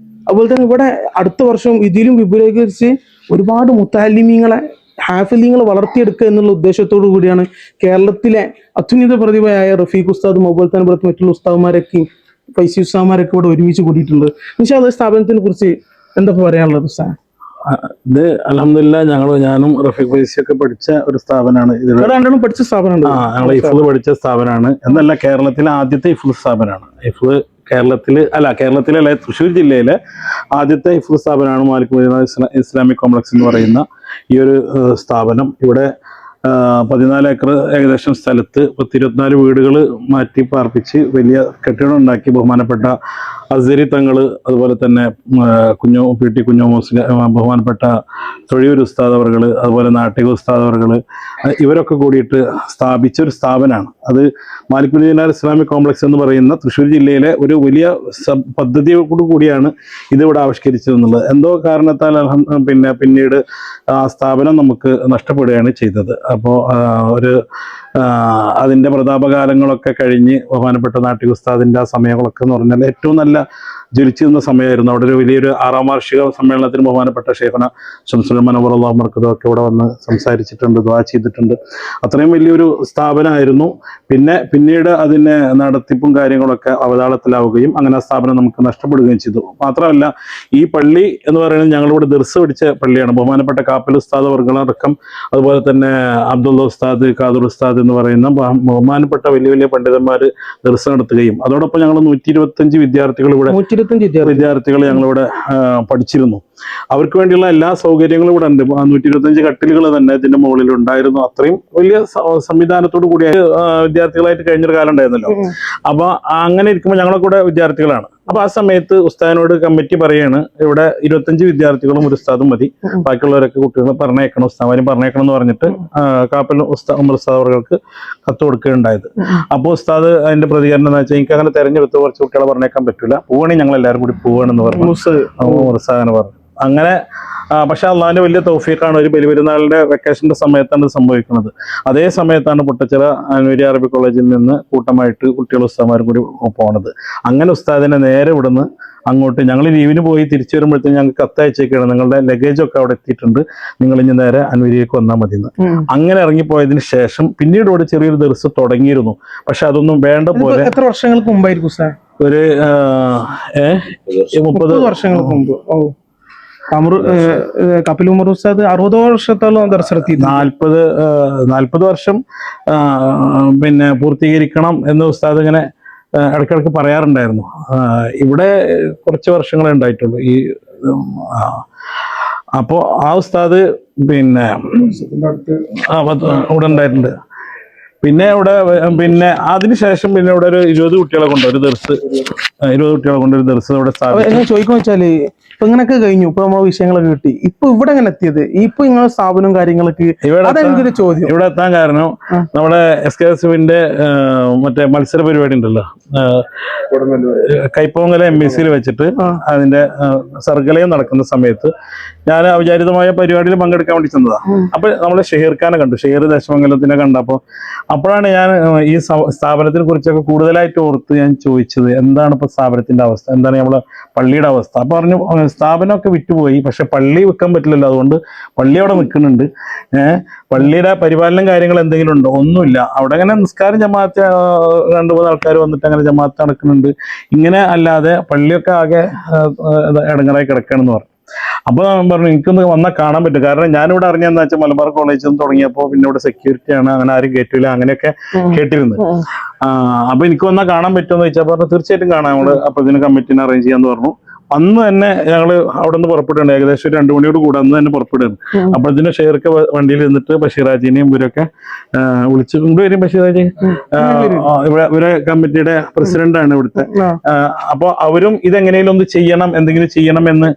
അതുപോലെ തന്നെ ഇവിടെ അടുത്ത വർഷം ഇതിലും വിപുലീകരിച്ച് ഒരുപാട് മുത്തഅല്ലിമീങ്ങളെ ഹാഫിളീങ്ങളെ വളർത്തിയെടുക്കുക എന്നുള്ള ഉദ്ദേശത്തോടു കൂടിയാണ് കേരളത്തിലെ അത്യുന്നത പ്രതിഭയായ റഫീഖ് ഉസ്താദും അതുപോലെ തന്നെ ഇവിടുത്തെ മറ്റുള്ള ഉസ്താദുമാരൊക്കെയും ഫൈസി ഉസ്താദുമാരൊക്കെ ഇവിടെ ഒരുമിച്ച് കൂടിയിട്ടുള്ളത്. ഇൻഷാ അല്ലാഹ് സ്ഥാപനത്തിനെ കുറിച്ച് എന്താ പറയാനുള്ളത് ഉസ്താദ്? ഇത് അൽഹംദുലില്ലാഹ് ഞാനും റഫീഖ് ഫൈസിയൊക്കെ പഠിച്ച ഒരു സ്ഥാപനമാണ്. രണ്ടാളും പഠിച്ച സ്ഥാപനമാണ്. ഞങ്ങൾ ഹിഫ്ള് പഠിച്ച സ്ഥാപനമാണ്. എന്നല്ല, കേരളത്തിലെ ആദ്യത്തെ ഹിഫ്ള് സ്ഥാപനമാണ്. ഹിഫ്ള് കേരളത്തിലെ തൃശ്ശൂർ ജില്ലയിലെ ആദ്യത്തെ ഹിഫ്ള് സ്ഥാപനമാണ് മാലിക് മദീന ഇസ്ലാമിക് കോംപ്ലക്സ് എന്ന് പറയുന്ന ഈ ഒരു സ്ഥാപനം. ഇവിടെ 14 ഏക്കർ ഏകദേശം സ്ഥലത്ത് 24 വീടുകൾ മാറ്റി പാർപ്പിച്ച് വലിയ കെട്ടിടം ഉണ്ടാക്കി ബഹുമാനപ്പെട്ട അസ്സരി തങ്ങള്, അതുപോലെ തന്നെ പി.ടി. കുഞ്ഞോ മുസ്ലിം, ബഹുമാനപ്പെട്ട തൊഴിയൂർ ഉസ്താദ് അവർകള്, അതുപോലെ നാട്ടിക ഉസ്താദ് അവർകള്, ഇവരൊക്കെ കൂടിയിട്ട് സ്ഥാപിച്ച ഒരു സ്ഥാപനമാണ്. അത് മാലിക് മദീന ഇസ്ലാമിക് കോംപ്ലക്സ് എന്ന് പറയുന്ന തൃശ്ശൂർ ജില്ലയിലെ ഒരു വലിയ പദ്ധതിയോട് കൂടിയാണ് ഇതിവിടെ ആവിഷ്കരിച്ചതെന്നുള്ളത്. എന്തോ കാരണത്താൽ പിന്നീട് ആ സ്ഥാപനം നമുക്ക് നഷ്ടപ്പെടുകയാണ് ചെയ്തത്. അപ്പോൾ അതിൻ്റെ പ്രതാപകാലങ്ങളൊക്കെ കഴിഞ്ഞ് ബഹുമാനപ്പെട്ട നാട്ടിക ഉസ്താദിൻ്റെ ആ സമയങ്ങളൊക്കെ എന്ന് പറഞ്ഞാൽ ഏറ്റവും നല്ല ജ്വലിച്ചു നിന്ന സമയമായിരുന്നു. അവിടെ ഒരു വലിയൊരു 6-ാം വാർഷിക സമ്മേളനത്തിന് ബഹുമാനപ്പെട്ട ഷെയ്ഖുന ശംസുൽ മനവർ അല്ലാഹു മർക്കദും ഇവിടെ വന്ന് സംസാരിച്ചിട്ടുണ്ട്, ദുആ ചെയ്തിട്ടുണ്ട്. അത്രയും വലിയൊരു സ്ഥാപനമായിരുന്നു. പിന്നീട് അതിൻ്റെ നടത്തിപ്പും കാര്യങ്ങളൊക്കെ അവതാളത്തിലാവുകയും അങ്ങനെ ആ സ്ഥാപനം നമുക്ക് നഷ്ടപ്പെടുകയും ചെയ്തു. മാത്രമല്ല, ഈ പള്ളി എന്ന് പറയുന്നത് ഞങ്ങളിവിടെ ദർസ് പഠിച്ച പള്ളിയാണ്. ബഹുമാനപ്പെട്ട കാപ്പൽ ഉസ്താദ് വർഗങ്ങളടക്കം, അതുപോലെ തന്നെ അബ്ദുള്ള ഉസ്താദ്, ഖാദർ ഉസ്താദ് എന്ന് പറയുന്ന ബഹുമാനപ്പെട്ട വലിയ വലിയ പണ്ഡിതന്മാർ ദർസ് നടത്തുകയും അതോടൊപ്പം ഞങ്ങൾ 125 വിദ്യാർത്ഥികൾ ഞങ്ങളിവിടെ പഠിച്ചിരുന്നു. അവർക്ക് വേണ്ടിയുള്ള എല്ലാ സൗകര്യങ്ങളും ഇവിടെ ഉണ്ട്. 125 കട്ടിലുകൾ തന്നെ ഇതിന്റെ മുകളിൽ ഉണ്ടായിരുന്നു. അത്രയും വലിയ സംവിധാനത്തോടു കൂടി വിദ്യാർത്ഥികളായിട്ട് കഴിഞ്ഞൊരു കാലം ഉണ്ടായിരുന്നല്ലോ. അപ്പൊ അങ്ങനെ ഇരിക്കുമ്പോൾ ഞങ്ങളെ കൂടെ വിദ്യാർത്ഥികളാണ്. അപ്പൊ ആ സമയത്ത് ഉസ്താദിനോട് കമ്മിറ്റി പറയാണ്, ഇവിടെ 25 വിദ്യാർത്ഥികളും ഒരു ഉസ്താദും മതി, ബാക്കിയുള്ളവരൊക്കെ കുട്ടികളെ പറഞ്ഞേക്കണം, ഉസ്താദിനും പറഞ്ഞേക്കണം എന്ന് പറഞ്ഞിട്ട് കാപ്പൽ ഉസ്താദ് അവർക്ക് കത്ത് കൊടുക്കുകയുണ്ടായത്. അപ്പോൾ ഉസ്താദ് അതിന്റെ പ്രതികരണം എന്ന് വെച്ചാൽ, എനിക്ക് അങ്ങനെ തെരഞ്ഞെടുത്ത് കുറച്ച് കുട്ടികളെ പറഞ്ഞേക്കാൻ പറ്റില്ല, പോവുകയാണെങ്കിൽ ഞങ്ങൾ എല്ലാവരും കൂടി പോവുകയാണെന്ന് പറഞ്ഞു. ഉസ്താദിനെ പറഞ്ഞു. അങ്ങനെ പക്ഷെ അള്ളാഹിന്റെ വലിയ തൗഫീഖാണ്. ഒരു ബലിപെരുന്നാളിന്റെ വെക്കേഷന്റെ സമയത്താണ് ഇത് സംഭവിക്കുന്നത്. അതേ സമയത്താണ് പൊട്ടച്ചിറ അൻവരി അറബി കോളേജിൽ നിന്ന് കൂട്ടമായിട്ട് കുട്ടികളും ഉസ്താദുമാരും കൂടി പോണത്. അങ്ങനെ ഉസ്താദിനെ നേരെ ഇവിടുന്ന് അങ്ങോട്ട് ഞങ്ങൾ ലീവിന് പോയി തിരിച്ചു വരുമ്പോഴത്തേക്കും ഞങ്ങൾക്ക് കത്തയച്ചേക്കാണ്, നിങ്ങളുടെ ലഗേജ് ഒക്കെ അവിടെ എത്തിയിട്ടുണ്ട്, നിങ്ങൾ ഇനി നേരെ അൻവരിയേക്ക് വന്നാൽ മതി എന്ന്. അങ്ങനെ ഇറങ്ങിപ്പോയതിന് ശേഷം പിന്നീട് ഇവിടെ ചെറിയൊരു ദിവസം തുടങ്ങിയിരുന്നു. പക്ഷെ അതൊന്നും വേണ്ട പോലെ. എത്ര വർഷങ്ങൾക്ക് മുമ്പായിരിക്കും ഉസ്താദ്? ഒരു 30 വർഷങ്ങൾക്ക് മുമ്പ്. കപിൽ ഉമർ ഉസ്താദ് 60 വർഷത്തോളം ദർശനത്തി 40 വർഷം പൂർത്തീകരിക്കണം എന്ന് ഉസ്താദ് ഇങ്ങനെ ഇടയ്ക്കിടയ്ക്ക് പറയാറുണ്ടായിരുന്നു. ഇവിടെ കുറച്ച് വർഷങ്ങളെ ഉണ്ടായിട്ടുള്ളൂ ഈ. അപ്പോൾ ആ ഉസ്താദ് ഇവിടെ ഉണ്ടായിട്ടുണ്ട്. പിന്നെ ഇവിടെ അതിനുശേഷം ഇവിടെ ഒരു 20 കുട്ടികളെ കൊണ്ട് ഒരു ദർസ് ഇവിടെ സ്ഥാപിച്ചു. ചോദിക്കുന്ന വെച്ചാല് ഇപ്പൊ ഇങ്ങനൊക്കെ കഴിഞ്ഞു, ഇപ്പൊ നമ്മൾ വിഷയങ്ങളൊക്കെ കിട്ടി, ഇപ്പൊ ഇവിടെ എങ്ങനെ എത്തിയത്? ഇപ്പൊ ഇങ്ങനെ സ്ഥാപനവും കാര്യങ്ങളൊക്കെ ഇവിടെ ചോദ്യം. ഇവിടെ എത്താൻ കാരണം നമ്മുടെ SKSUവിന്റെ മറ്റേ മത്സര പരിപാടി ഉണ്ടല്ലോ, കൈപ്പമംഗലം MBCയിൽ വെച്ചിട്ട് അതിന്റെ സർഗലയം നടക്കുന്ന സമയത്ത് ഞാൻ ഔചാരികമായ പരിപാടിയിൽ പങ്കെടുക്കാൻ വേണ്ടി ചെന്നതാ. അപ്പൊ നമ്മളെ ഷെഹീർ ഖാനെ കണ്ടു, ഷെഹീർ ദേശമംഗലത്തിനെ കണ്ടപ്പോ അപ്പോഴാണ് ഞാൻ ഈ സ്ഥാപനത്തിനെ കുറിച്ചൊക്കെ കൂടുതലായിട്ട് ഓർത്ത് ഞാൻ ചോദിച്ചത്, എന്താണ് ഇപ്പൊ സ്ഥാപനത്തിന്റെ അവസ്ഥ, എന്താണ് നമ്മളെ പള്ളിയുടെ അവസ്ഥ. അപ്പൊ പറഞ്ഞു, സ്ഥാപനമൊക്കെ വിറ്റുപോയി, പക്ഷെ പള്ളി വിൽക്കാൻ പറ്റില്ലല്ലോ, അതുകൊണ്ട് പള്ളി അവിടെ നിൽക്കുന്നുണ്ട്. പള്ളിയുടെ പരിപാലനം കാര്യങ്ങൾ എന്തെങ്കിലും ഉണ്ടോ? ഒന്നുമില്ല. അവിടെ അങ്ങനെ നിസ്കാരം ജമാഅത്ത് 2-3 ആൾക്കാർ വന്നിട്ട് അങ്ങനെ ജമാഅത്ത് നടക്കുന്നുണ്ട്. ഇങ്ങനെ അല്ലാതെ പള്ളിയൊക്കെ ആകെ ഇടങ്ങറായി കിടക്കുകയാണെന്ന് പറഞ്ഞു. അപ്പൊ ഞാൻ പറഞ്ഞു, എനിക്കൊന്ന് വന്നാൽ കാണാൻ പറ്റും. കാരണം ഞാനിവിടെ അറിഞ്ഞെന്ന് വെച്ചാൽ മലബാർ കോളേജിൽ നിന്ന് തുടങ്ങിയപ്പോൾ പിന്നെ ഇവിടെ സെക്യൂരിറ്റി ആണ്, അങ്ങനെ ആരും കയറ്റില്ല, അങ്ങനെയൊക്കെ കേട്ടിരുന്നത്. അപ്പൊ എനിക്ക് വന്നാൽ കാണാൻ പറ്റുമെന്ന് ചോദിച്ചാൽ പറഞ്ഞു തീർച്ചയായിട്ടും കാണാം, നമ്മള് അപ്പൊ ഇതിന് കമ്മിറ്റിനെ അറേഞ്ച് ചെയ്യാന്ന് പറഞ്ഞു. അന്ന് തന്നെ ഞങ്ങള് അവിടെ നിന്ന് പുറപ്പെടുകയാണ്, ഏകദേശം ഒരു 2 മണിയോട് കൂടെ അന്ന് തന്നെ പുറപ്പെടുകയാണ്. അപ്പോഴത്തേനും ഷെയർക്ക് വണ്ടിയിൽ നിന്നിട്ട് ബഷീറാജിനെയും ഇവരൊക്കെ വിളിച്ചു കൊണ്ടുവരും. ബഷീറാജി ഇവരെ കമ്മിറ്റിയുടെ പ്രസിഡന്റാണ് ഇവിടുത്തെ. അപ്പൊ അവരും ഇതെങ്ങനെയും ഒന്ന് ചെയ്യണം, എന്തെങ്കിലും ചെയ്യണം എന്ന്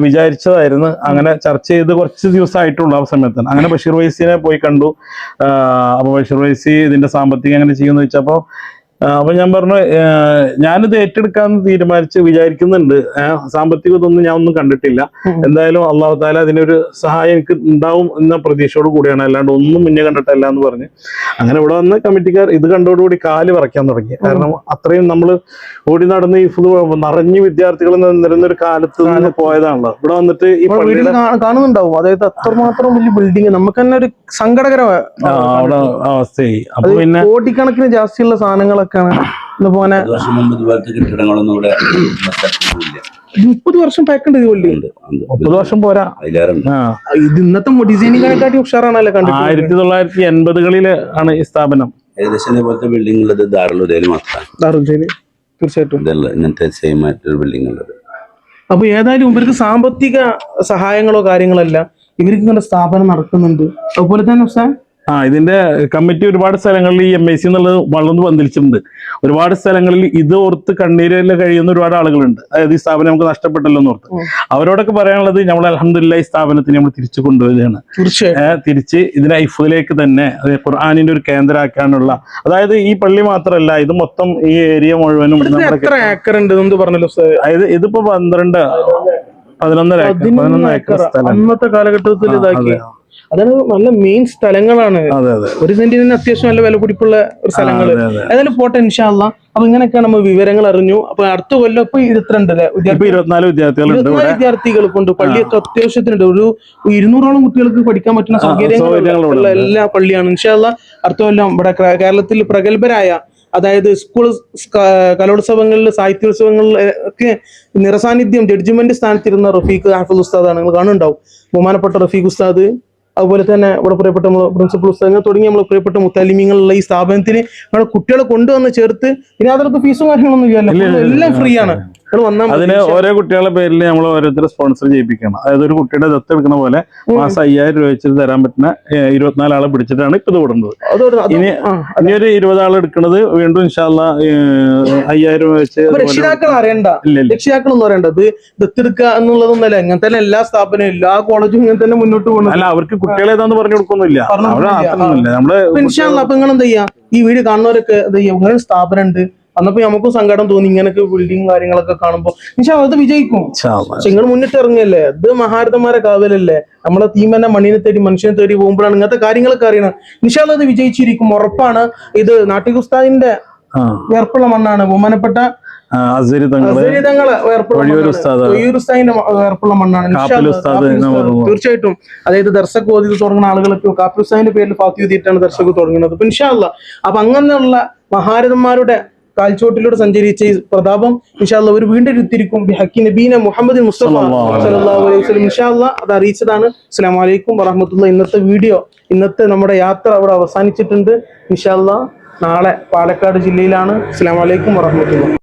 വിചാരിച്ചതായിരുന്നു. അങ്ങനെ ചർച്ച ചെയ്ത് കുറച്ച് ദിവസമായിട്ടുള്ളൂ ആ സമയത്ത്. അങ്ങനെ ബഷീർ വൈസിനെ പോയി കണ്ടു. അപ്പൊ ബഷീർ വൈസി ഇതിന്റെ സാമ്പത്തികം എങ്ങനെ ചെയ്യുമെന്ന് വെച്ചപ്പോ അപ്പൊ ഞാൻ പറഞ്ഞു ഞാനിത് ഏറ്റെടുക്കാന്ന് തീരുമാനിച്ച് വിചാരിക്കുന്നുണ്ട്. സാമ്പത്തികം ഇതൊന്നും ഞാൻ ഒന്നും കണ്ടിട്ടില്ല. എന്തായാലും അള്ളാഹു താല അതിനൊരു സഹായം എനിക്ക് ഉണ്ടാവും എന്ന പ്രതീക്ഷയോട് കൂടിയാണ്, അല്ലാണ്ട് ഒന്നും മുന്നേ കണ്ടിട്ടല്ല എന്ന് പറഞ്ഞ് അങ്ങനെ ഇവിടെ വന്ന് കമ്മിറ്റിക്കാർ ഇത് കണ്ടോടുകൂടി കാല് പറയ്ക്കാൻ തുടങ്ങി. കാരണം അത്രയും നമ്മൾ ഓടി നടന്ന് ഈ നിറഞ്ഞു വിദ്യാർത്ഥികൾ നിന്നിരുന്നൊരു കാലത്ത് നിന്ന് പോയതാണല്ലോ. ഇവിടെ വന്നിട്ട് ഈ പള്ളിയിൽ കാണുന്നുണ്ടാവും, അതായത് അത്രമാത്രം വലിയ ബിൽഡിംഗ് നമുക്ക് തന്നെ ഒരു സങ്കടകരമായ അവിടെ അവസ്ഥയായി. അപ്പൊ പിന്നെ കോടിക്കണക്കിന് ജാസ്തിയുള്ള സാധനങ്ങളൊക്കെ 30 വർഷം പഴക്കണ്ട് ഇത് പള്ളി. 30 വർഷം പോരാ, ഇത് ഇന്നത്തെ ഡിസൈനിങ്ങിനെക്കാട്ടി ഉഷാറാണല്ലോ കണ്ടത്. 1980-കളില് ആണ് ഈ സ്ഥാപനം. ഏകദേശം ഇതേപോലത്തെ ബിൽഡിംഗ് ഉള്ളത് ദാറുൽ മാത്രമാണ്. തീർച്ചയായിട്ടും ഇങ്ങനത്തെ സെയിം ആയിട്ടൊരു ബിൽഡിംഗ് ഉള്ളത്. അപ്പൊ ഏതായാലും ഇവർക്ക് സാമ്പത്തിക സഹായങ്ങളോ കാര്യങ്ങളല്ല, ഇവർക്ക് ഇങ്ങനെ സ്ഥാപനം നടക്കുന്നുണ്ട്. അതുപോലെ തന്നെ ഉസ്താദ് ഇതിന്റെ കമ്മിറ്റി ഒരുപാട് സ്ഥലങ്ങളിൽ ഈ MIC എന്നുള്ളത് വളർന്ന് പന്തലിച്ചിട്ടുണ്ട്. ഒരുപാട് സ്ഥലങ്ങളിൽ ഇത് ഓർത്ത് കണ്ണീരിൽ കഴിയുന്ന ഒരുപാട് ആളുകളുണ്ട്. അതായത് ഈ സ്ഥാപനം നമുക്ക് നഷ്ടപ്പെട്ടല്ലോ എന്ന് ഓർത്ത്. അവരോടൊക്കെ പറയാനുള്ളത് നമ്മൾ അൽഹംദുലില്ലാഹ് ഈ സ്ഥാപനത്തിന് നമ്മൾ തിരിച്ചു കൊണ്ടുവരികയാണ്. തിരിച്ച് ഇതിനെ ഹൈഫിലേക്ക് തന്നെ ഖുർആനിന്റെ ഒരു കേന്ദ്രമാക്കാനുള്ള, അതായത് ഈ പള്ളി മാത്രമല്ല ഇത് മൊത്തം ഈ ഏരിയ മുഴുവനും. അതായത് ഇതിപ്പോ 11 ഏക്കർ സ്ഥലം അന്നത്തെ കാലഘട്ടത്തിൽ ഇതാക്കി. അതാണ് നല്ല മെയിൻ സ്ഥലങ്ങളാണ്. ഒരു സെന്റിന് അത്യാവശ്യം നല്ല വില പിടിപ്പുള്ള ഒരു സ്ഥലങ്ങള്. ഏതായാലും പോട്ടെ ഇൻഷാ അല്ലാഹ്. അപ്പൊ ഇങ്ങനെയൊക്കെയാണ് നമ്മൾ വിവരങ്ങൾ അറിഞ്ഞു. അപ്പൊ അടുത്ത കൊല്ലം ഇപ്പൊ 24 വിദ്യാർത്ഥികൾ കൊണ്ട് പള്ളിയൊക്കെ അത്യാവശ്യത്തിനുണ്ട്. ഒരു 200ഓളം കുട്ടികൾക്ക് പഠിക്കാൻ പറ്റുന്ന സൗകര്യങ്ങളുള്ള എല്ലാ പള്ളിയാണ്. ഇൻഷാ അല്ലാഹ് അടുത്ത കൊല്ലം ഇവിടെ കേരളത്തിൽ പ്രഗത്ഭരായ, അതായത് സ്കൂൾ കലോത്സവങ്ങളിൽ സാഹിത്യോത്സവങ്ങളിൽ ഒക്കെ നിറസാന്നിധ്യം ജഡ്ജ്മെന്റ് സ്ഥാനത്തിരുന്ന റഫീഖ് ഹാഫിദ് ഉസ്താദാണ്. നിങ്ങൾ കാണുന്നുണ്ടാവും. ബഹുമാനപ്പെട്ട റഫീഖ് ഉസ്താദ്, അതുപോലെ തന്നെ ഇവിടെ പ്രിയപ്പെട്ട പ്രിൻസിപ്പൽ ഉസ്താദ് തുടങ്ങി നമ്മൾ പ്രിയപ്പെട്ട മുത്തലിമീങ്ങളുള്ള ഈ സ്ഥാപനത്തിന് നമ്മുടെ കുട്ടികളെ കൊണ്ടുവന്ന് ചേർത്ത്, പിന്നെ അതിനകത്ത് ഫീസും കാര്യങ്ങളൊന്നും ഇല്ലല്ലോ, എല്ലാം ഫ്രീ ആണ്. അതിന് ഓരോ കുട്ടികളുടെ പേരിൽ നമ്മൾ ഓരോരുത്തർ സ്പോൺസർ ചെയ്യിപ്പിക്കണം. അതായത് ഒരു കുട്ടിയുടെ ദത്തെടുക്കുന്ന പോലെ മാസം 5000 രൂപ വെച്ചിട്ട് തരാൻ പറ്റുന്ന 24 ആളെ പിടിച്ചിട്ടാണ് ഇപ്പൊ ഇത് വിടുന്നത്. ഇനി ഒരു 20 ആൾ എടുക്കുന്നത് വീണ്ടും ഇൻഷാ അല്ലാഹ് 5000 രൂപ വെച്ച്. രക്ഷിതാക്കൾ അറിയണ്ട, രക്ഷിതാക്കളൊന്നും അറിയണ്ടത് ദത്തെടുക്കുക എന്നുള്ളതൊന്നല്ല. ഇങ്ങനെ തന്നെ എല്ലാ സ്ഥാപനവും എല്ലാ കോളേജും ഇങ്ങനെ തന്നെ മുന്നോട്ട് പോകുന്നത്. അല്ല, അവർക്ക് കുട്ടികളേതാന്ന് പറഞ്ഞു കൊടുക്കൊന്നുമില്ല. നമ്മള് ഇൻഷാ അല്ലാഹ്. അപ്പൊ നിങ്ങൾ എന്താ ചെയ്യാ, ഈ വീഡിയോ കാണുന്നവരൊക്കെ എന്താ ചെയ്യാ, ഇങ്ങനെ സ്ഥാപനം ഉണ്ട്. അന്നപ്പോ നമുക്കും സങ്കടം തോന്നി ഇങ്ങനൊക്കെ ബിൽഡിങ് കാര്യങ്ങളൊക്കെ കാണുമ്പോ. ഇൻഷാ അല്ലാഹ് അത് വിജയിക്കും. പക്ഷെ നിങ്ങൾ മുന്നിട്ട് ഇറങ്ങിയല്ലേ, ഇത് മഹാരഥന്മാരെ കാവലല്ലേ. നമ്മളെ ടീം തന്നെ മണ്ണിനെ തേടി മനുഷ്യനെ തേടി പോകുമ്പോഴാണ് ഇങ്ങനത്തെ കാര്യങ്ങളൊക്കെ അറിയണം. ഇൻഷാ അല്ലാഹ് അത് വിജയിച്ചിരിക്കും, ഉറപ്പാണ്. ഇത് നാട്ടിക് ഉസ്താദിന്റെ വേർപ്പുള്ള മണ്ണാണ്. ബഹുമാനപ്പെട്ട വേർപ്പുള്ള മണ്ണാണ്. തീർച്ചയായിട്ടും. അതായത് ദർശക് ഓതി തുടങ്ങുന്ന ആളുകൾക്ക് കാപ്പി ഉസ്താദിന്റെ പേരിൽ ഫാത്തി ഓതിയിട്ടാണ് ദർശക് തുടങ്ങുന്നത്. അപ്പൊ ഇൻഷാ അല്ലാഹ് അപ്പൊ അങ്ങനെയുള്ള മഹാരഥന്മാരുടെ കാൽച്ചോട്ടിലൂടെ സഞ്ചരിച്ച ഈ പ്രതാപം ഇൻഷാ അല്ലാഹ് ഒരു വീണ്ടും ഇരുത്തിരിക്കും. ഹക്കി നബീന മുഹമ്മദ് മുസ്തഫ സല്ലല്ലാഹു അലൈഹി വസല്ലം. ഇൻഷാ അല്ലാഹ് അത് അറിയിച്ചതാണ്. അസ്സലാമു അലൈക്കും വറഹ്മത്തുള്ളാഹി. ഇന്നത്തെ നമ്മുടെ യാത്ര അവിടെ അവസാനിച്ചിട്ടുണ്ട്. ഇൻഷാ അല്ലാഹ് നാളെ പാലക്കാട് ജില്ലയിലാണ്. അസ്സലാമു അലൈക്കും വറഹ്മത്തുള്ളാഹി.